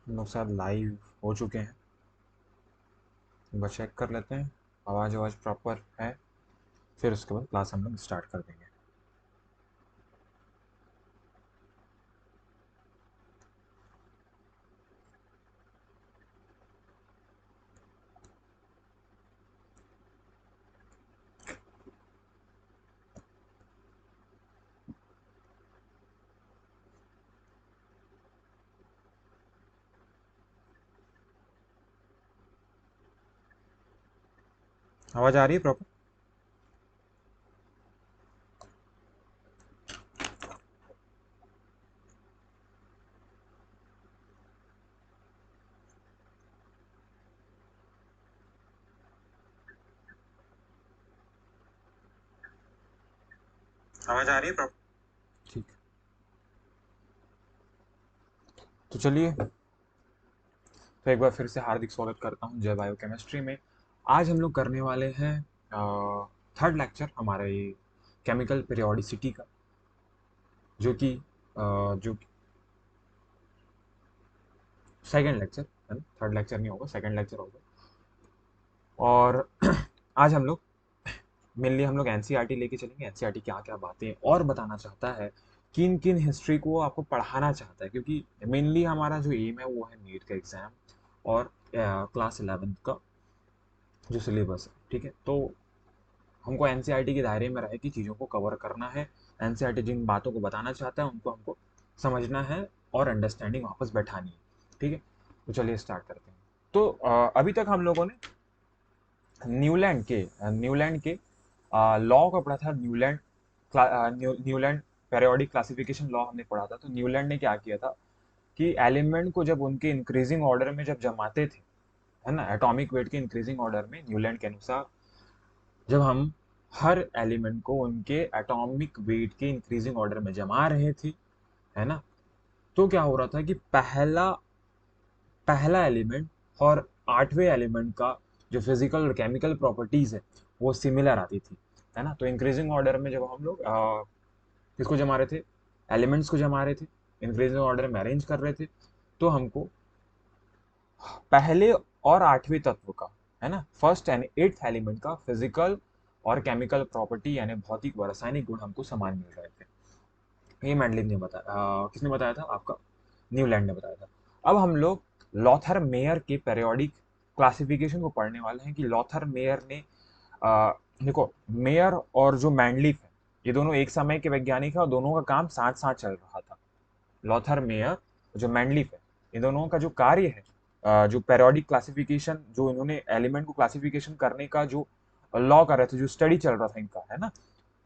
हम लोग शायद लाइव हो चुके हैं। एक बार चेक कर लेते हैं आवाज़ आवाज़ प्रॉपर है, फिर उसके बाद क्लास हम लोग स्टार्ट कर देंगे। आवाज़ आ रही है प्रॉपर? आवाज़ आ रही है प्रॉपर? ठीक। तो चलिए, तो एक बार फिर से हार्दिक स्वागत करता हूँ जय बायोकेमिस्ट्री में। आज हम लोग करने वाले हैं थर्ड लेक्चर हमारे केमिकल पीरियोडिसिटी का, जो कि जो सेकेंड लेक्चर है ना, थर्ड लेक्चर नहीं होगा, सेकेंड लेक्चर होगा। और आज हम लोग मेनली हम लोग एनसीईआरटी लेके चलेंगे। एनसीईआरटी क्या क्या बातें और बताना चाहता है, किन किन हिस्ट्री को आपको पढ़ाना चाहता है, क्योंकि मेनली हमारा जो एम है वो है नीट का एग्ज़ाम और क्लास 11th का जो सिलेबस है। ठीक है, तो हमको एनसीईआरटी के दायरे में रह के चीज़ों को कवर करना है। एनसीईआरटी जिन बातों को बताना चाहता है उनको हमको समझना है और अंडरस्टैंडिंग वापस बैठानी है। ठीक है, तो चलिए स्टार्ट करते हैं। तो अभी तक हम लोगों ने न्यूलैंड के लॉ को पढ़ा था। न्यूलैंड पेरियोडिक क्लासिफिकेशन लॉ हमने पढ़ा था। तो न्यूलैंड ने क्या किया था कि एलिमेंट को जब उनके इंक्रीजिंग ऑर्डर में जब जमाते थे, है ना, एटॉमिक वेट के इंक्रीजिंग ऑर्डर में, न्यूलैंड के अनुसार जब हम हर एलिमेंट को उनके एटॉमिक वेट के इंक्रीजिंग ऑर्डर में जमा रहे थे, है ना, तो क्या हो रहा था कि पहला पहला एलिमेंट और आठवें एलिमेंट का जो फिजिकल और केमिकल प्रॉपर्टीज है वो सिमिलर आती थी, है ना। तो इंक्रीजिंग ऑर्डर में जब हम लोग किसको जमा रहे थे, एलिमेंट्स को जमा रहे थे, इंक्रीजिंग ऑर्डर में अरेंज कर रहे थे, तो हमको पहले और आठवें तत्व का, है ना, फर्स्ट एंड एट्थ एलिमेंट का फिजिकल और केमिकल प्रॉपर्टी यानी भौतिक व रासायनिक गुण हमको समान मिल रहे थे। ये मैंडलिव ने बताया, किसने बताया था, आपका न्यूलैंड ने बताया था। अब हम लोग लॉथर मेयर के पेरियोडिक क्लासिफिकेशन को पढ़ने वाले हैं कि लॉथर मेयर ने देखो, मेयर और जो मैंडलिफ है ये दोनों एक समय के वैज्ञानिक है और दोनों का काम साथ साथ चल रहा था। लॉथर मेयर जो मैंडलिफ है, इन दोनों का जो कार्य है, जो पेरियोडिक क्लासिफिकेशन, जो इन्होंने एलिमेंट को क्लासिफिकेशन करने का जो लॉ कर रहे थे, जो स्टडी चल रहा था इनका, है ना,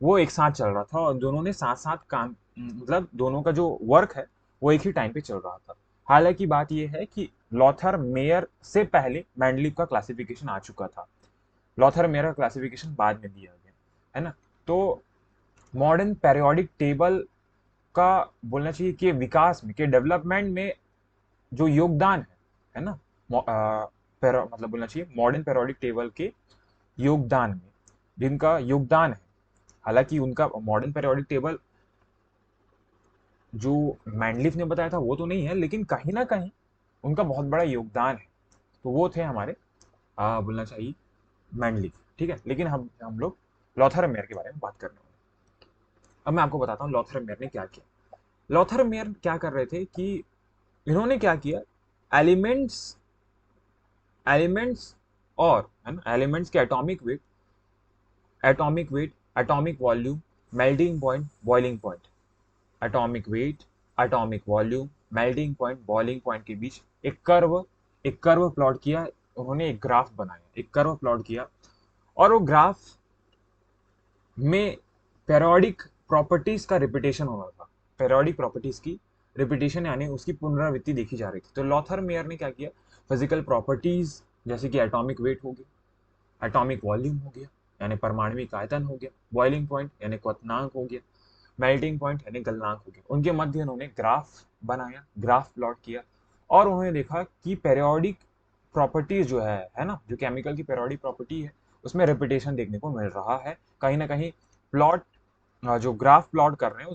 वो एक साथ चल रहा था और दोनों ने साथ साथ काम, मतलब दोनों का जो वर्क है वो एक ही टाइम पे चल रहा था। हालांकि बात यह है कि लॉथर मेयर से पहले मैंडलिफ का क्लासिफिकेशन आ चुका था, लॉथर मेयर का क्लासिफिकेशन बाद में दिया गया, है ना। तो मॉडर्न पेरियोडिक टेबल का बोलना चाहिए कि विकास में, के डेवलपमेंट में जो योगदान है ना, मतलब बोलना चाहिए मॉडर्न पेरियोडिक टेबल के योगदान में, जिनका योगदान है, हालांकि उनका मॉडर्न पेरियोडिक टेबल जो मैंडलिफ ने बताया था वो तो नहीं है, लेकिन कहीं ना कहीं उनका बहुत बड़ा योगदान है। तो वो थे हमारे बोलना चाहिए मैंडलिफ। ठीक है, लेकिन हम लोग लॉथर मेयर के बारे में बात करने वाले हैं। अब मैं आपको बताता हूँ लॉथर मेयर ने क्या किया। लॉथर मेयर क्या कर रहे थे कि इन्होंने क्या किया, एलिमेंट्स एलिमेंट्स और, है ना, एलिमेंट्स के atomic weight, atomic volume, melting point, boiling point, atomic weight, atomic volume, melting point, boiling point के बीच एक कर्व प्लॉट किया। उन्होंने एक ग्राफ बनाया, एक कर्व प्लॉट किया, और वो ग्राफ में पेरियोडिक प्रॉपर्टीज का रिपीटेशन हो रहा था। पेरियोडिक प्रॉपर्टीज की रिपीटेशन यानी उसकी पुनरावृत्ति देखी जा रही थी। तो लॉथर मेयर ने क्या किया, फिजिकल प्रॉपर्टीज जैसे कि एटॉमिक वेट हो गया, एटॉमिक वॉल्यूम हो गया यानी परमाणविक आयतन हो गया, बॉइलिंग पॉइंट यानी क्वथनांक हो गया, मेल्टिंग पॉइंट यानी गलनांक हो गया, उनके मध्य उन्होंने ग्राफ बनाया, ग्राफ प्लॉट किया, और उन्होंने देखा कि पेरियोडिक प्रॉपर्टीज जो है ना, जो केमिकल की पेरियोडिक प्रॉपर्टी है उसमें रिपीटेशन देखने को मिल रहा है। कहीं ना कहीं प्लॉट, जो ग्राफ प्लॉट कर रहे हैं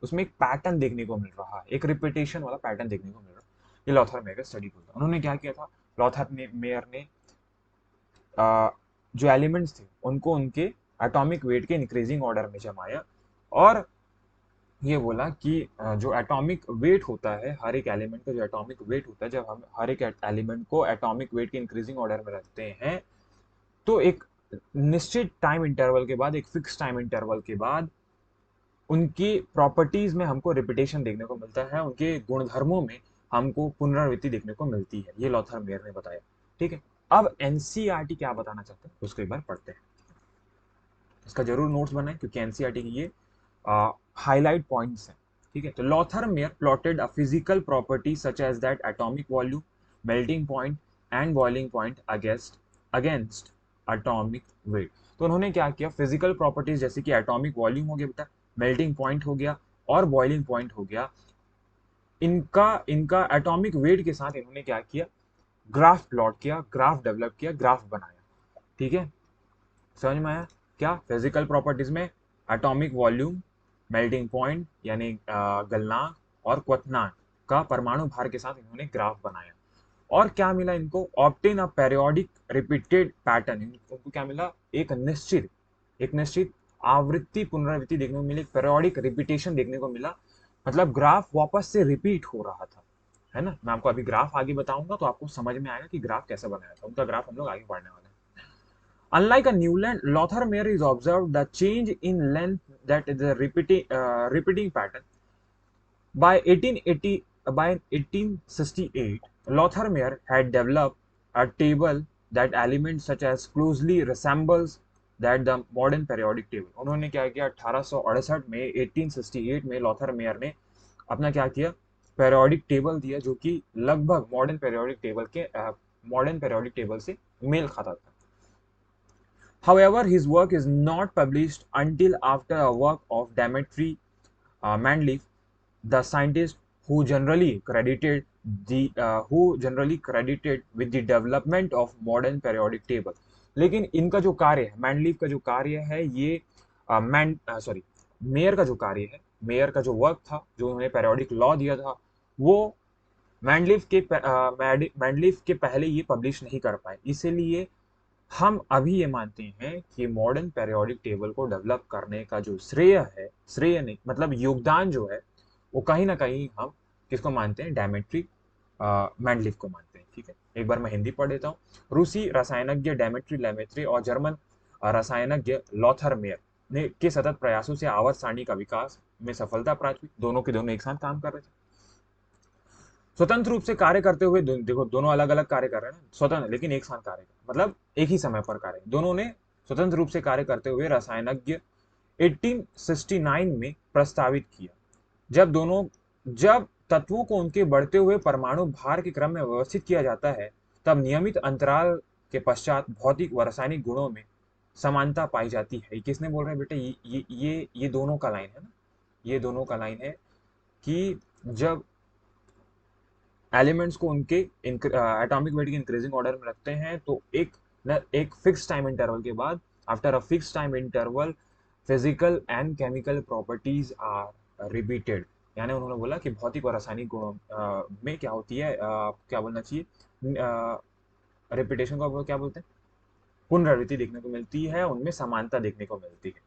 उसमें एक पैटर्न देखने को मिल रहा है, एक रिपीटेशन वाला पैटर्न देखने को मिल रहा है। ये लॉथर मेयर का स्टडी बोलता है। उन्होंने क्या किया था, मेयर ने जो एलिमेंट्स थे उनको उनके एटॉमिक वेट के इंक्रीजिंग ऑर्डर में जमाया, और ये बोला कि जो एटॉमिक वेट होता है, हर एक एलिमेंट का जो एटॉमिक वेट होता है, जब हम हर एक एलिमेंट को एटॉमिक वेट के इंक्रीजिंग ऑर्डर में रखते हैं, तो एक निश्चित टाइम इंटरवल के बाद, एक फिक्स टाइम इंटरवल के बाद उनकी प्रॉपर्टीज में हमको रिपीटेशन देखने को मिलता है, उनके गुणधर्मों में हमको पुनरावृत्ति देखने को मिलती है। ये लॉथर मेयर ने बताया। ठीक है, अब एनसीईआरटी क्या बताना चाहते हैं उसको एक बार पढ़ते हैं। इसका जरूर नोट्स बनाएं, क्योंकि एनसीईआरटी की ये हाईलाइट पॉइंट्स हैं। ठीक है, तो Lothar Meyer plotted a physical property such as that atomic volume, melting point and boiling point against atomic weight. तो उन्होंने क्या किया, फिजिकल प्रॉपर्टीज जैसे कि एटॉमिक वॉल्यूम हो गया बेटा, मेल्टिंग पॉइंट हो गया और बॉइलिंग पॉइंट हो गया, इनका इनका एटॉमिक वेट के साथ इन्होंने क्या किया, ग्राफ प्लॉट किया, ग्राफ डेवलप किया, ग्राफ बनाया। ठीक है, समझ में आया? क्या फिजिकल प्रॉपर्टीज में एटॉमिक वॉल्यूम, मेल्टिंग पॉइंट यानी गलनांक और क्वथनांक का परमाणु भार के साथ इन्होंने ग्राफ बनाया, और क्या मिला इनको, ऑब्टेन अ पेरियोडिक रिपीटेड पैटर्न। इनको क्या मिला, एक निश्चित आवृत्ति पुनरावृत्ति देखने को मिली, एक पेरियोडिक रिपीटेशन देखने को मिला, मतलब ग्राफ वापस से रिपीट हो रहा था, है ना। मैं आपको अभी ग्राफ आगे बताऊंगा तो आपको समझ में आएगा कि ग्राफ कैसे बनाया था, उनका ग्राफ हम लोग आगे पढ़ने वाले हैं। Unlike a Newland, Lothar-Meyer is observed the change in length, that is a repeating pattern. By 1880, by 1868, Lothar-Meyer had developed a table that elements such as closely resembles that the modern periodic table. उन्होंने क्या किया, 1868 में 1868 में Lothar mayor ने अपना क्या किया, periodic table दिया, जो कि लगभग मॉडर्न पेरियोडिक टेबल से मेल खाता था। However, his work is not published until after a work of Dmitry Mendeleev, the scientist who generally credited with the development of modern periodic table. लेकिन इनका जो कार्य है, मैंडलीव का जो कार्य है, ये मेयर का जो कार्य है, मेयर का जो वर्क था, जो उन्होंने पेरियोडिक लॉ दिया था, वो मैंडलीव के पहले ये पब्लिश नहीं कर पाए। इसलिए हम अभी ये मानते हैं कि मॉडर्न पेरियोडिक टेबल को डेवलप करने का जो श्रेय नहीं, मतलब योगदान जो है, वो कहीं ना कहीं हम किसको मानते हैं, डायमेट्री मेंडलीव को मानते हैं। ठीक है, एक बार मैं हिंदी पढ़ देता हूँ। रूसी रसायनज्ञ डेमेट्री लेमेत्रे और जर्मन रसायनज्ञ लॉथर मेयर ने के सतत प्रयासों से आवर्त सारणी का विकास में सफलता प्राप्त हुई। दोनों के दोनों एक साथ काम कर रहे थे, स्वतंत्र रूप से कार्य करते हुए। देखो, दोनों अलग अलग कार्य कर रहे हैं ना, स्वतंत्र लेकिन एक साथ कार्य, मतलब एक ही समय पर कार्य, दोनों ने स्वतंत्र रूप से कार्य करते हुए रसायनज्ञ 1869 में प्रस्तावित किया। जब तत्वों को उनके बढ़ते हुए परमाणु भार के क्रम में व्यवस्थित किया जाता है, तब नियमित अंतराल के पश्चात भौतिक व रासायनिक गुणों में समानता पाई जाती है। किसने बोल रहे हैं बेटा, ये दोनों का लाइन है ना, ये दोनों का लाइन है कि जब एलिमेंट्स को उनके एटॉमिक वेट के इंक्रीजिंग ऑर्डर में रखते हैं, तो एक फिक्स टाइम इंटरवल के बाद, after a fix time interval, physical and chemical properties are repeated. यानी उन्होंने बोला कि भौतिक और रासायनिक गुणों में क्या होती है, क्या बोलना चाहिए, रिपीटेशन को क्या बोलते हैं, पुनरावृत्ति देखने को मिलती है, उनमें समानता देखने को मिलती है।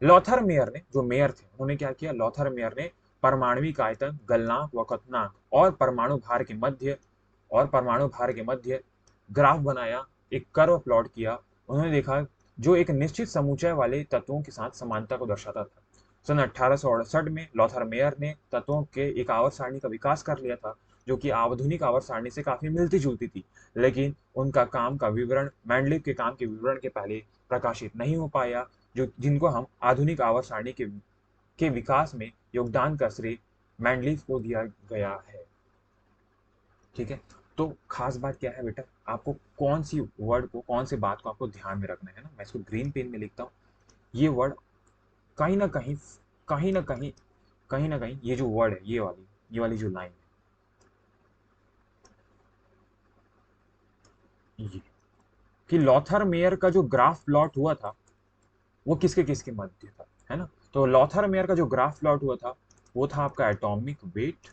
लॉथर मेयर ने, जो मेयर थे, उन्होंने क्या किया, लॉथर मेयर ने परमाणविक आयतन, गलनांक व क्वथनांक और परमाणु भार के मध्य ग्राफ बनाया, एक कर्व प्लॉट किया। उन्होंने देखा जो एक निश्चित समुच्चय वाले तत्वों के साथ समानता को दर्शाता था। सन 1868 में लॉथर मेयर ने तत्वों के एक आवर्त सारणी का विकास कर लिया था, जो कि आधुनिक आवर्त सारणी से काफी मिलती जुलती थी, लेकिन उनका काम का विवरण मेंडलीव के काम के विवरण के पहले प्रकाशित नहीं हो पाया, जिनको हम आधुनिक आवर्त सारणी के विकास में योगदान का श्रेय मेंडलीव को दिया गया है। ठीक है, तो खास बात क्या है बेटा, आपको कौन सी वर्ड को, कौन से बात को आपको ध्यान में रखना है ना। मैं इसको ग्रीन पेन में लिखता हूँ। ये वर्ड कहीं ना कहीं, कहीं ना कहीं, कहीं ना कहीं, ये जो वर्ड है, ये वाली जो लाइन है, ये कि लॉथर मेयर का जो ग्राफ प्लॉट हुआ था, वो किसके किसके मध्य था, है ना। तो लॉथर मेयर का जो ग्राफ प्लॉट हुआ था, वो था आपका एटॉमिक वेट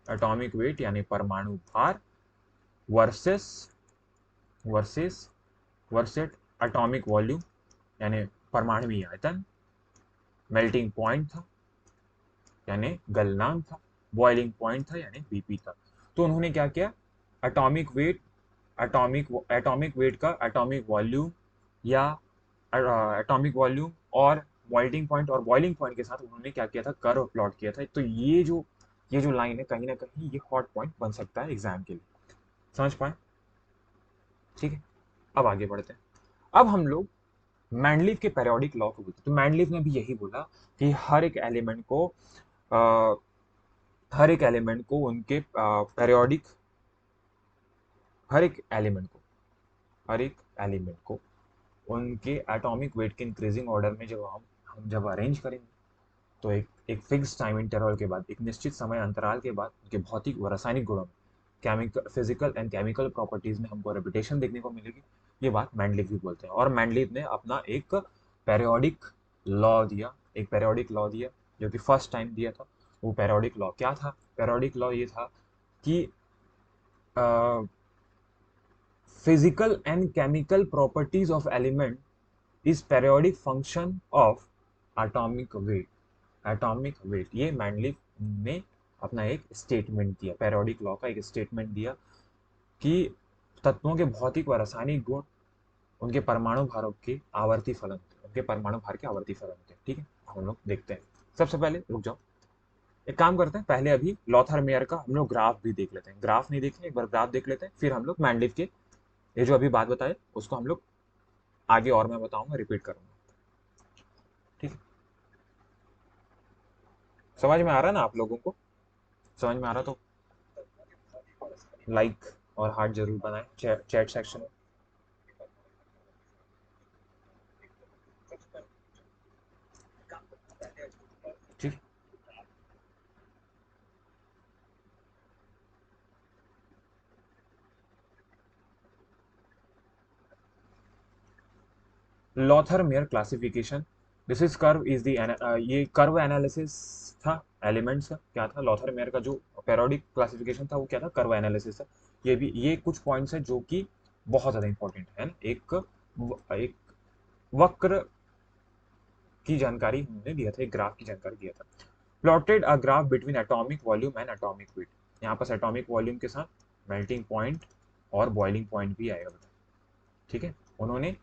एटॉमिक वेट यानी परमाणु भार वर्सेस वर्सेस वर्सेट एटॉमिक वॉल्यूम यानी परमाणु आयतन, मेल्टिंग पॉइंट था यानी गलनांक था, बॉइलिंग पॉइंट था यानी बीपी था। तो उन्होंने क्या किया, एटॉमिक वेट एटॉमिक वेट का एटॉमिक वॉल्यूम या एटॉमिक वॉल्यूम और बॉइलिंग पॉइंट के साथ उन्होंने क्या किया था, कर्व प्लॉट किया था। तो ये जो लाइन है कहीं ना कहीं ये हॉट पॉइंट बन सकता है एग्जाम के लिए, समझ पाए? ठीक है, अब आगे बढ़ते हैं। अब हम लोग मैंडलीव के पेरियोडिक लॉ को बोलते हैं। तो मैंडलीव ने भी यही बोला कि अ, हर एक एलिमेंट को उनके पेरियोडिक हर एक एलिमेंट को हर एक एलिमेंट को उनके एटॉमिक वेट के इंक्रीजिंग ऑर्डर में जब हम जब अरेंज करेंगे, तो एक एक फिक्स टाइम इंटरवल के बाद, एक निश्चित समय अंतराल के बाद उनके भौतिक व रासायनिक गुणों में, chemical physical and chemical properties में हमको रेपिटेशन देखने को मिलेगी। ये बात मैंडलीव भी बोलते हैं। और मैंडलीव ने अपना पेरियोडिक एक पेरियोडिक लॉ दिया, जो कि फर्स्ट टाइम दिया था। वो पेरियोडिक लॉ क्या था? पेरियोडिक लॉ ये था कि physical and chemical properties of element is periodic function of atomic weight। Atomic weight, ये मैंडलीव ने अपना एक स्टेटमेंट दिया, पेरियोडिक लॉ का एक स्टेटमेंट दिया कि तत्वों के भौतिक व रासायनिक गुण उनके परमाणु भारों के आवर्ती फलन होते हैं, उनके परमाणु भार के आवर्ती फलन होते हैं। ठीक है, हम लोग देखते हैं। सबसे पहले रुक जाओ, एक काम करते हैं, पहले अभी लॉथर मेयर का हम लोग ग्राफ भी देख लेते हैं। ग्राफ नहीं देखे, एक बार ग्राफ देख लेते हैं, फिर हम लोग मैंडलीव के ये जो अभी बात बताए उसको हम लोग आगे और मैं बताऊंगा, रिपीट करूंगा। ठीक है, समझ में आ रहा है ना आप लोगों को? समझ में आ रहा तो लाइक और हार्ट जरूर बनाएं चैट सेक्शन में। ठीक, Lothar mayor classification, this is curve is the, ये कर्व एनालिसिस था एलिमेंट्स का। क्या था लॉथर मेयर का जो पेरियोडिक क्लासिफिकेशन था, वो क्या था? कर्व एनालिसिस था। ये कुछ पॉइंट्स है जो कि बहुत ज्यादा इंपॉर्टेंट है ना। एक वक्र की जानकारी हमने दिया था, एक ग्राफ की जानकारी दिया था। Plotted a graph between atomic volume and atomic weight, यहाँ पर एटॉमिक वॉल्यूम के साथ मेल्टिंग पॉइंट और बॉइलिंग पॉइंट भी आएगा बेटा। ठीक है, उन्होंने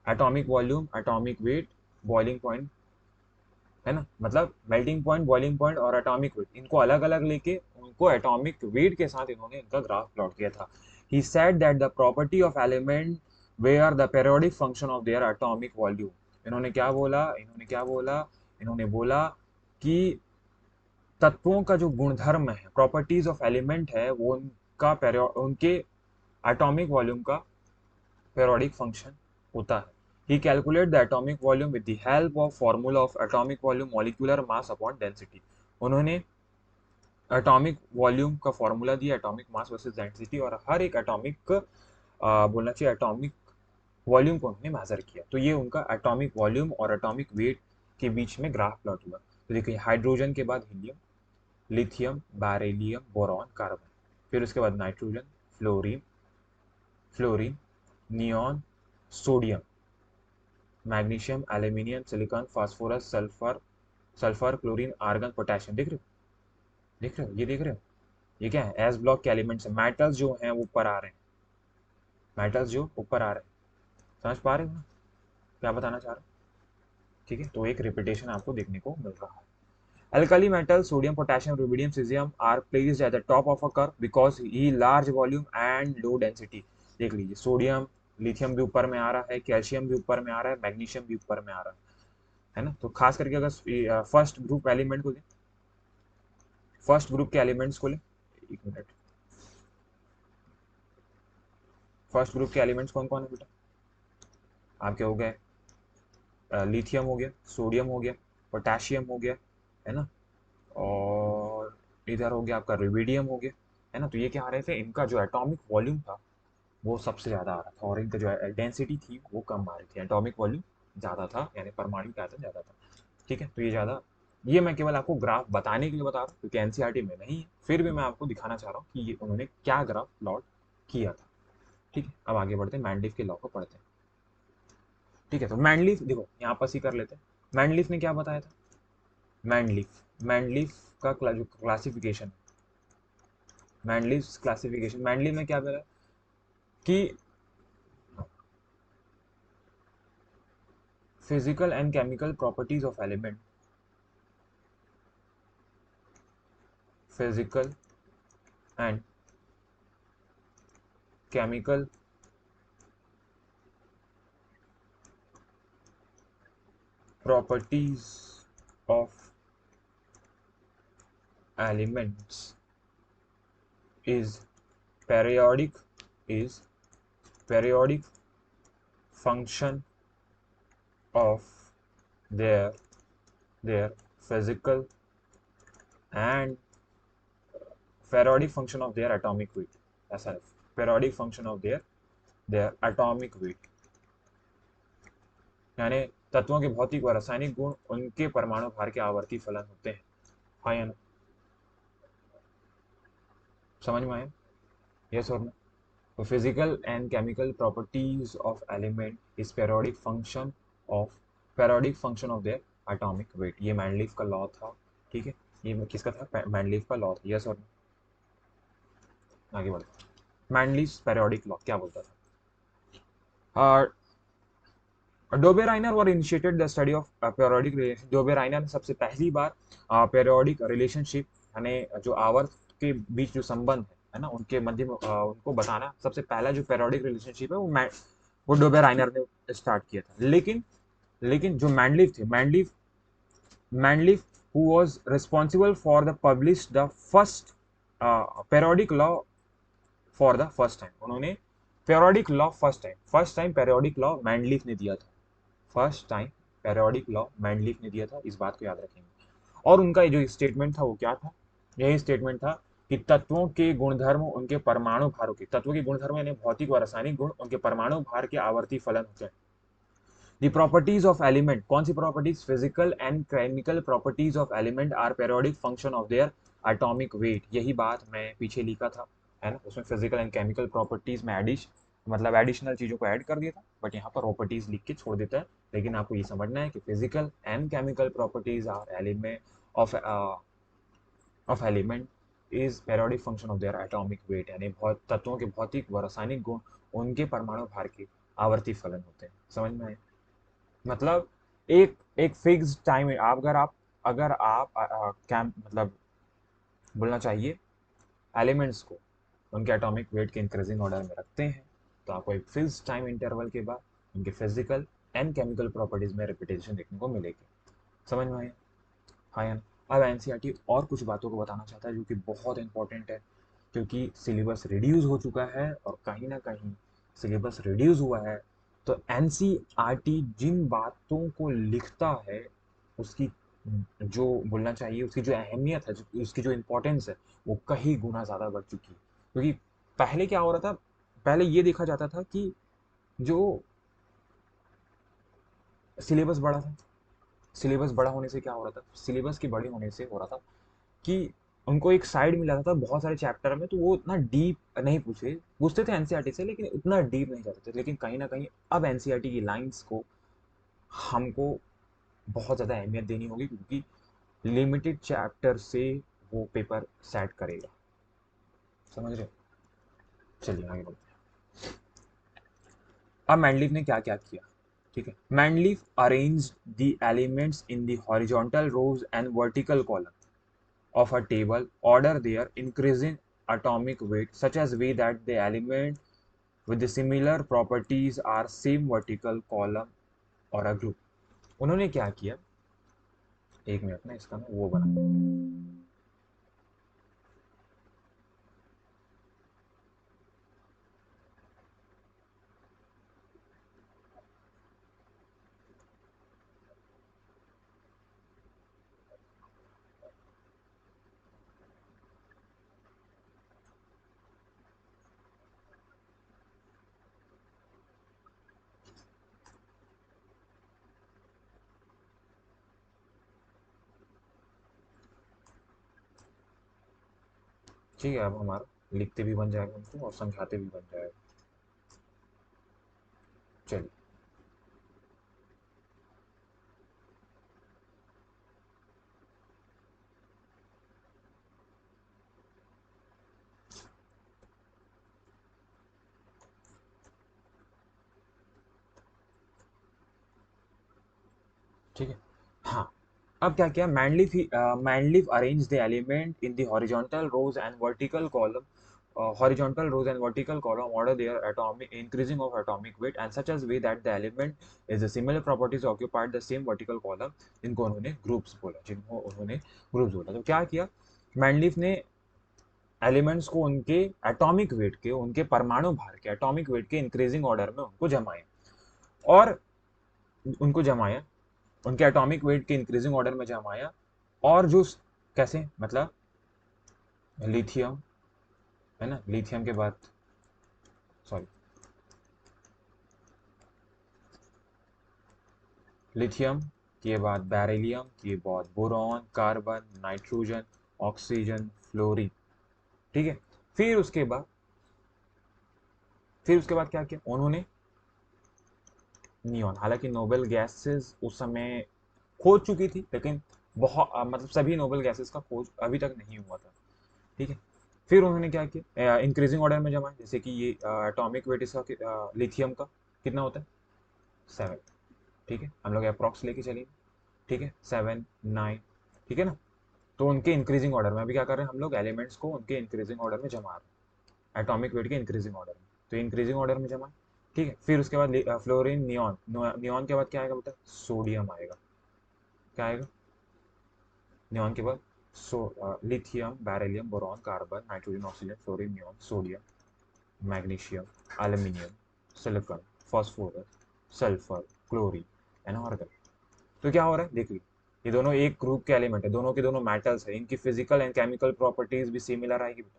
atomic volume, atomic weight, boiling point, है ना, मतलब मेल्टिंग पॉइंट, बॉइलिंग पॉइंट और एटॉमिक वेट, इनको अलग अलग लेके उनको एटॉमिक वेट के साथ इन्होंने इनका ग्राफ प्लॉट किया था। He said that the property of element where the periodic function of their atomic volume. इन्होंने बोला कि तत्वों का जो गुणधर्म है, प्रॉपर्टीज ऑफ एलिमेंट है, वो उनके एटॉमिक वॉल्यूम का periodic function होता है। He calculate the atomic volume with the help of formula of atomic volume molecular mass upon density। उन्होंने एटॉमिक वॉल्यूम का फॉर्मूला दिया, एटॉमिक मास वर्सेस डेंसिटी, और हर एक एटॉमिक बोलना चाहिए एटॉमिक वॉल्यूम को उन्होंने मेजर किया। तो ये उनका एटॉमिक वॉल्यूम और एटॉमिक वेट के बीच में ग्राफ प्लॉट हुआ। तो देखिए, हाइड्रोजन के बाद helium, lithium, beryllium, boron, carbon, फिर उसके बाद nitrogen, fluorine fluorine neon, sodium, magnesium, aluminium, silicon, phosphorus, sulphur, chlorine, argon, potassium. देख रहे हो ये क्या है? एस ब्लॉक के एलिमेंट्स है। मेटल्स जो हैं वो ऊपर आ रहे हैं, मेटल्स जो ऊपर आ रहे हैं, समझ पा रहे हो ना क्या बताना चाह रहा हूँ? ठीक है, तो एक रिपीटेशन आपको देखने को मिल रहा है। Alkali metals sodium, potassium, rubidium, cesium are placed at the top of a curve because he large volume and low density। देख लीजिए, सोडियम, लिथियम भी ऊपर में आ रहा है, कैल्शियम भी ऊपर में आ रहा है, मैग्नीशियम भी ऊपर में आ रहा है ना। तो खास करके अगर फर्स्ट ग्रुप के एलिमेंट्स को ले, एक मिनट, फर्स्ट ग्रुप के एलिमेंट्स कौन कौन है बेटा? आपके हो गए लिथियम हो गया, सोडियम हो गया, पोटेशियम हो गया, है ना, और इधर हो गया आपका रुबिडियम हो गया, है ना। तो ये क्या आ रहे थे, इनका जो एटॉमिक वॉल्यूम था वो सबसे ज़्यादा आ रहा था, और इनका जो डेंसिटी थी वो कम आ रही थी। एटॉमिक वॉल्यूम ज़्यादा था, यानी परमाणु का आयतन ज़्यादा था। ठीक है, तो ये ज़्यादा ये मैं केवल आपको ग्राफ बताने के लिए बता रहा हूँ क्योंकि एनसीईआरटी में नहीं है, फिर भी मैं आपको दिखाना चाह रहा हूँ कि ये उन्होंने क्या ग्राफ प्लॉट किया था। ठीक है, अब आगे बढ़ते हैं, मैंडलीफ के लॉ को पढ़ते हैं। ठीक है, तो मैंडलीफ देखो यहाँ पर ही कर लेते हैं। मैंडलीफ ने क्या बताया था? मैंडलीफ मैंडलीफ का जो क्लासिफिकेशन, मैंडलीफ क्लासिफिकेशन, मैंडलीफ ने क्या बोला कि physical and chemical properties of element, physical and chemical properties of elements is periodic, is periodic function of their their physical and periodic function of their atomic weight, ऐसा है, periodic function of their atomic weight, यानी तत्वों के भौतिक व रासायनिक गुण उनके परमाणु भार के आवर्ती फलन होते हैं। हाँ या ना? समझ में आया? यस और नो? तो physical and chemical properties of element is of periodic function of their atomic weight। ये मैंडलीफ का लॉ था। ठीक है, ये किसका था? मैंडलीफ का लॉ था। यस और नो? आगे बढ़ते हैं। मैंडलीफ पेरियोडिक लॉ क्या बोलता था? डोबे राइनर और initiated the study of periodic relation. Dobereiner ने सबसे पहली बार पेरियोडिक रिलेशनशिप यानी जो आवर्त के बीच जो संबंध है ना, उनके मध्य में उनको बताना, सबसे पहला जो पेरियोडिक रिलेशनशिप है वो डोबे राइनर ने स्टार्ट किया था। लेकिन जो मैंडलीफ थे, Mendeleev who was responsible for the publish the first periodic law for the first time। उन्होंने periodic law first time periodic law Mendeleev ने दिया था। First time periodic law Mendeleev ने दिया था, इस बात को याद रखेंगे। और उनका जो स्टेटमेंट था वो क्या था? यही स्टेटमेंट था कि तत्वों के गुणधर्म उनके परमाणु भारों के, तत्वों के गुणधर्म यानी भौतिक व रासायनिक गुण उनके परमाणु भार के आवर्ती फलन होते हैं। द प्रॉपर्टीज ऑफ एलिमेंट, कौन सी properties? Physical and chemical properties of element are periodic function of their atomic weight. यही बात मैं पीछे लिखा था, है ना? उसमें फिजिकल एंड केमिकल प्रॉपर्टीज में मतलब एडिशनल चीजों को ऐड कर दिया था, बट यहाँ पर प्रॉपर्टीज लिख के छोड़ देता है। लेकिन आपको ये समझना है कि physical and chemical properties are element of of element is periodic function of their atomic weight, यानी बहुत तत्वों के भौतिक व रासायनिक गुण उनके परमाणु भार के आवर्ती फलन होते हैं। समझ में आए? मतलब एक एक फिक्स टाइम, अगर आप कैम मतलब बोलना चाहिए एलिमेंट्स को उनके एटॉमिक वेट के इंक्रीजिंग ऑर्डर में रखते हैं, तो आपको एक फिक्स टाइम इंटरवल के बाद उनके फिजिकल एंड केमिकल प्रॉपर्टीज में रिपीटेशन देखने को मिलेगी। समझ में आया? हाँ या ना? अब एनसीईआरटी और कुछ बातों को बताना चाहता है जो कि बहुत इंपॉर्टेंट है, क्योंकि सिलेबस रिड्यूस हो चुका है, और कहीं ना कहीं सिलेबस रिड्यूस हुआ है तो एनसीईआरटी जिन बातों को लिखता है उसकी जो बोलना चाहिए, उसकी जो अहमियत है, उसकी जो इम्पोर्टेंस है, वो कहीं गुना ज़्यादा बढ़ चुकी है। क्योंकि पहले क्या हो रहा था? पहले ये देखा जाता था कि जो सिलेबस बड़ा था, सिलेबस बड़ा होने से क्या हो रहा था? सिलेबस के बड़े होने से हो रहा था कि उनको एक साइड मिला था बहुत सारे चैप्टर में, तो वो उतना डीप नहीं पूछते थे एनसीईआरटी से, लेकिन उतना डीप नहीं जाते थे। लेकिन कहीं ना कहीं अब एनसीईआरटी की लाइंस को हमको बहुत ज़्यादा अहमियत देनी होगी, क्योंकि लिमिटेड चैप्टर से वो पेपर सेट करेगा। समझ रहे हो? चलिए आगे बढ़ते हैं। अब मैंडलीफ ने क्या क्या किया? ठीक है, Mendeleev arrange the elements in the horizontal rows and vertical column of a table, order their increasing atomic weight such as way that the element with the similar properties are same vertical column or a group। उन्होंने क्या किया? एक minute ना, इसका ना वो बना, ठीक है, अब हमारा लिखते भी बन जाएगा हमको और समझाते भी बन जाएगा। चलिए। ठीक है। हाँ, अब क्या किया मैनलीफ, मैनलीफ arrange the element in the horizontal rows and vertical column, horizontal rows and vertical column order their atomic increasing of atomic weight and such as way that the element is the similar properties occupied the same vertical column। इनको उन्होंने groups बोला, जिनको उन्होंने groups बोला। तो क्या किया मैनलीफ ने, एलिमेंट्स को उनके एटॉमिक वेट के, उनके परमाणु भार के एटॉमिक वेट के इंक्रीजिंग ऑर्डर में उनको जमाया, और उनको जमाया उनके एटॉमिक वेट के इंक्रीजिंग ऑर्डर में जमाया। और जो कैसे मतलब लिथियम, है ना, लिथियम के बाद, सॉरी, लिथियम के बाद बेरिलियम के बाद boron, carbon, nitrogen, oxygen, fluorine. ठीक है। फिर उसके बाद क्या किया उन्होंने, नियॉन। हालांकि नोबेल गैसेस उस समय खोज चुकी थी, लेकिन बहुत मतलब सभी नोबेल गैसेस का खोज अभी तक नहीं हुआ था। ठीक है। फिर उन्होंने क्या किया, इंक्रीजिंग ऑर्डर में जमा, जैसे कि ये एटॉमिक वेट इसका लिथियम का कितना होता है, 7। ठीक है, हम लोग अप्रॉक्स लेके चलेंगे। ठीक है, 7, 9। ठीक है ना। तो उनके इंक्रीजिंग ऑर्डर में अभी क्या कर रहे हैं हम लोग, एलिमेंट्स को उनके इंक्रीजिंग ऑर्डर में जमा रहे हैं, एटॉमिक वेट के इंक्रीजिंग ऑर्डर में। तो इंक्रीजिंग ऑर्डर में जमा। ठीक है। फिर उसके बाद फ्लोरीन, नियॉन, नियॉन के बाद क्या आएगा बेटा, सोडियम आएगा। क्या आएगा, नियॉन के बाद lithium, beryllium, boron, carbon, nitrogen, oxygen, fluorine, neon, sodium, magnesium, aluminium, silicon, phosphorus, sulphur, chlorine, and organ. तो क्या हो रहा है देखिए, ये दोनों एक ग्रुप के एलिमेंट है, दोनों के दोनों मेटल्स है, इनकी फिजिकल एंड केमिकल प्रॉपर्टीज भी सिमिलर आएगी बेटा।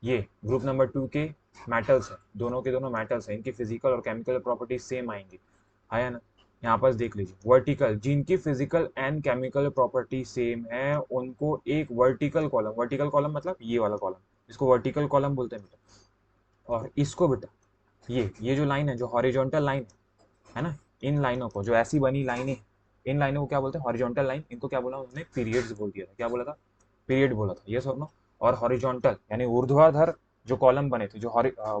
ये ग्रुप नंबर 2 के मेटल्स है, दोनों के दोनों मेटल्स है, इनकी फिजिकल और केमिकल प्रॉपर्टीज सेम आएंगी, आया ना। यहाँ पर देख लीजिए, वर्टिकल, जिनकी physical and chemical property same है उनको एक वर्टिकल कॉलम, वर्टिकल कॉलम मतलब ये वाला कॉलम, इसको वर्टिकल कॉलम बोलते हैं बेटा। और इसको बेटा, ये जो लाइन है, जो हॉरिजॉन्टल लाइन है ना, इन लाइनों को, जो ऐसी बनी लाइनें, इन लाइनों को क्या बोलते हैं, हॉरिजॉन्टल लाइन। इनको क्या बोला उन्होंने, पीरियड्स बोल दिया था। क्या बोला था, पीरियड बोला था, यस और नो। और हॉरिजॉन्टल यानी ऊर्ध्वाधर जो कॉलम बने थे, जो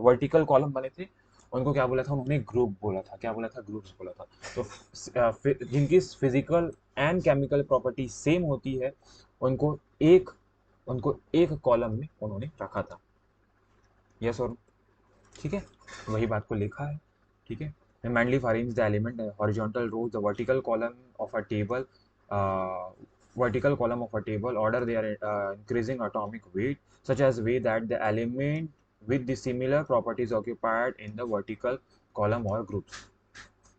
वर्टिकल कॉलम बने थे, उनको क्या बोला था उन्होंने, ग्रुप बोला था। क्या बोला था, ग्रुप्स बोला था। तो जिनकी physical and chemical property same होती है, उनको एक उनको एक कॉलम में उन्होंने रखा था, यस और, ठीक है, वही बात को लिखा है। ठीक है। मैनलीफ arrange the element horizontal row the vertical column of a table, vertical column of a table, order their increasing atomic weight such as way that the element with the similar properties occupied in the vertical column or groups।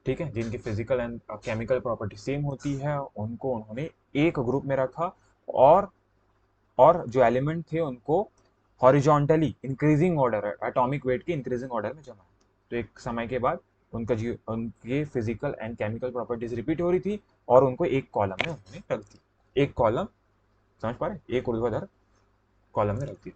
ठीक है, जिनकी physical and chemical property same होती है उनको उन्होंने एक group में रखा, और जो एलिमेंट थे उनको horizontally increasing order, atomic weight के इंक्रीजिंग ऑर्डर में जमा। तो एक समय के बाद उनके physical and chemical properties repeat हो रही थी, और उनको एक कॉलम में उन्होंने रख दी, एक कॉलम, समझ पा रहे, एक ऊर्ध्वाधर कॉलम में रख दी।